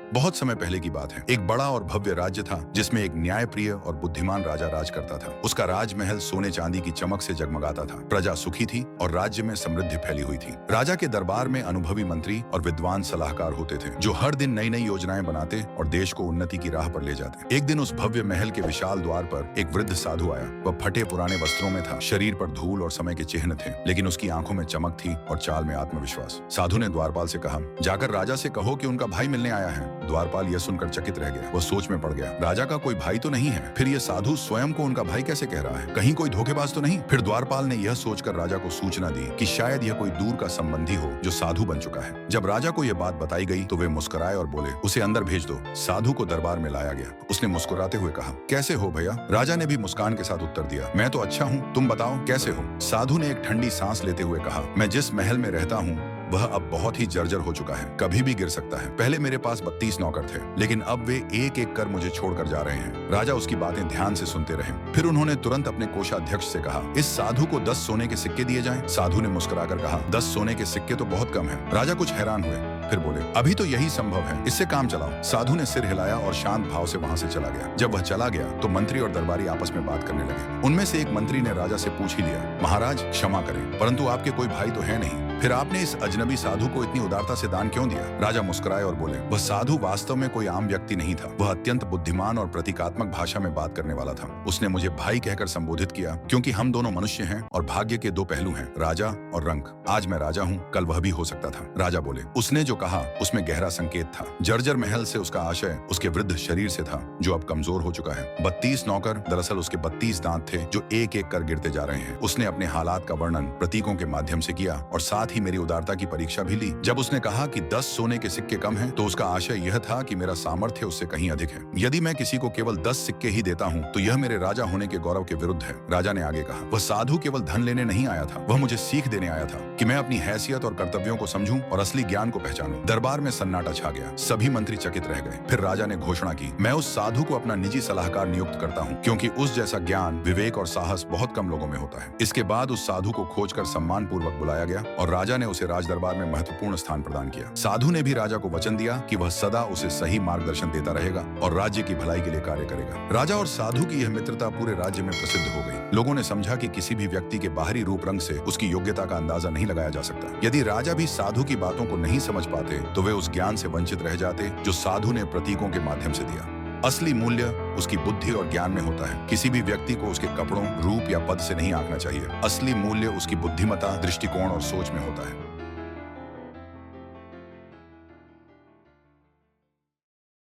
बहुत समय पहले की बात है। एक बड़ा और भव्य राज्य था जिसमें एक न्यायप्रिय और बुद्धिमान राजा राज करता था। उसका राजमहल सोने चांदी की चमक से जगमगाता था। प्रजा सुखी थी और राज्य में समृद्धि फैली हुई थी। राजा के दरबार में अनुभवी मंत्री और विद्वान सलाहकार होते थे जो हर दिन नई नई योजनाएं बनाते और देश को उन्नति की राह पर ले जाते। एक दिन उस भव्य महल के विशाल द्वार पर एक वृद्ध साधु आया। वह फटे पुराने वस्त्रों में था, शरीर पर धूल और समय के चिन्ह थे, लेकिन उसकी आंखों में चमक थी और चाल में आत्मविश्वास। साधु ने द्वारपाल से कहा, जाकर राजा से कहो कि उनका भाई मिलने आया है। द्वारपाल यह सुनकर चकित रह गया। वह सोच में पड़ गया, राजा का कोई भाई तो नहीं है, फिर यह साधु स्वयं को उनका भाई कैसे कह रहा है? कहीं कोई धोखेबाज तो नहीं? फिर द्वारपाल ने यह सोचकर राजा को सूचना दी कि शायद यह कोई दूर का संबंधी हो जो साधु बन चुका है। जब राजा को यह बात बताई गई तो वे मुस्कुराए और बोले, उसे अंदर भेज दो। साधु को दरबार में लाया गया। उसने मुस्कुराते हुए कहा, कैसे हो भैया? राजा ने भी मुस्कान के साथ उत्तर दिया, मैं तो अच्छा हूँ, तुम बताओ कैसे हो? साधु ने एक ठंडी सांस लेते हुए कहा, मैं जिस महल में रहता हूँ वह अब बहुत ही जर्जर हो चुका है, कभी भी गिर सकता है। पहले मेरे पास 32 नौकर थे, लेकिन अब वे एक एक कर मुझे छोड़कर जा रहे हैं। राजा उसकी बातें ध्यान से सुनते रहे। फिर उन्होंने तुरंत अपने कोषाध्यक्ष से कहा, इस साधु को 10 सोने के सिक्के दिए जाएं। साधु ने मुस्कुराकर कहा, 10 सोने के सिक्के तो बहुत कम है। राजा कुछ हैरान हुए, फिर बोले, अभी तो यही संभव है, इससे काम चलाओ। साधु ने सिर हिलाया और शांत भाव से वहां से चला गया। जब वह चला गया तो मंत्री और दरबारी आपस में बात करने लगे। उनमें से एक मंत्री ने राजा से पूछ ही लिया, महाराज क्षमा करें, परंतु आपके कोई भाई तो है नहीं, फिर आपने इस अजनबी साधु को इतनी उदारता से दान क्यों दिया? राजा मुस्कुराए और बोले, वह साधु वास्तव में कोई आम व्यक्ति नहीं था। वह अत्यंत बुद्धिमान और प्रतीकात्मक भाषा में बात करने वाला था। उसने मुझे भाई कहकर संबोधित किया क्योंकि हम दोनों मनुष्य हैं और भाग्य के दो पहलू हैं, राजा और रंक। आज मैं राजा हूँ, कल वह भी हो सकता था। राजा बोले, उसने जो कहा उसमें गहरा संकेत था। जर्जर महल से उसका आशय उसके वृद्ध शरीर से था जो अब कमजोर हो चुका है। 32 नौकर दरअसल उसके 32 दांत थे जो एक एक कर गिरते जा रहे हैं। उसने अपने हालात का वर्णन प्रतीकों के माध्यम से किया और साथ ही मेरी उदारता की परीक्षा भी ली। जब उसने कहा कि 10 सोने के सिक्के कम हैं, तो उसका आशय यह था कि मेरा सामर्थ्य उससे कहीं अधिक है। यदि मैं किसी को केवल 10 सिक्के ही देता हूँ तो यह मेरे राजा होने के गौरव के विरुद्ध है। राजा ने आगे कहा, वह साधु केवल धन लेने नहीं आया था, वह मुझे सीख देने आया था कि मैं अपनी हैसियत और कर्तव्यों को समझूं और असली ज्ञान को पहचानूं। दरबार में सन्नाटा छा गया। सभी मंत्री चकित रह गए। फिर राजा ने घोषणा की, मैं उस साधु को अपना निजी सलाहकार नियुक्त करता हूँ, क्योंकि उस जैसा ज्ञान, विवेक और साहस बहुत कम लोगों में होता है। इसके बाद उस साधु को खोजकर सम्मान पूर्वक बुलाया गया और राजा ने उसे राज दरबार में महत्वपूर्ण स्थान प्रदान किया। साधु ने भी राजा को वचन दिया कि वह सदा उसे सही मार्गदर्शन देता रहेगा और राज्य की भलाई के लिए कार्य करेगा। राजा और साधु की यह मित्रता पूरे राज्य में प्रसिद्ध हो गई। लोगों ने समझा कि किसी भी व्यक्ति के बाहरी रूप रंग से उसकी योग्यता का अंदाजा नहीं लगाया जा सकता। यदि राजा भी साधु की बातों को नहीं समझ पाते तो वे उस ज्ञान से वंचित रह जाते जो साधु ने प्रतीकों के माध्यम से दिया। असली मूल्य उसकी बुद्धि और ज्ञान में होता है। किसी भी व्यक्ति को उसके कपड़ों, रूप या पद से नहीं आंकना चाहिए। असली मूल्य उसकी बुद्धिमत्ता, दृष्टिकोण और सोच में होता है।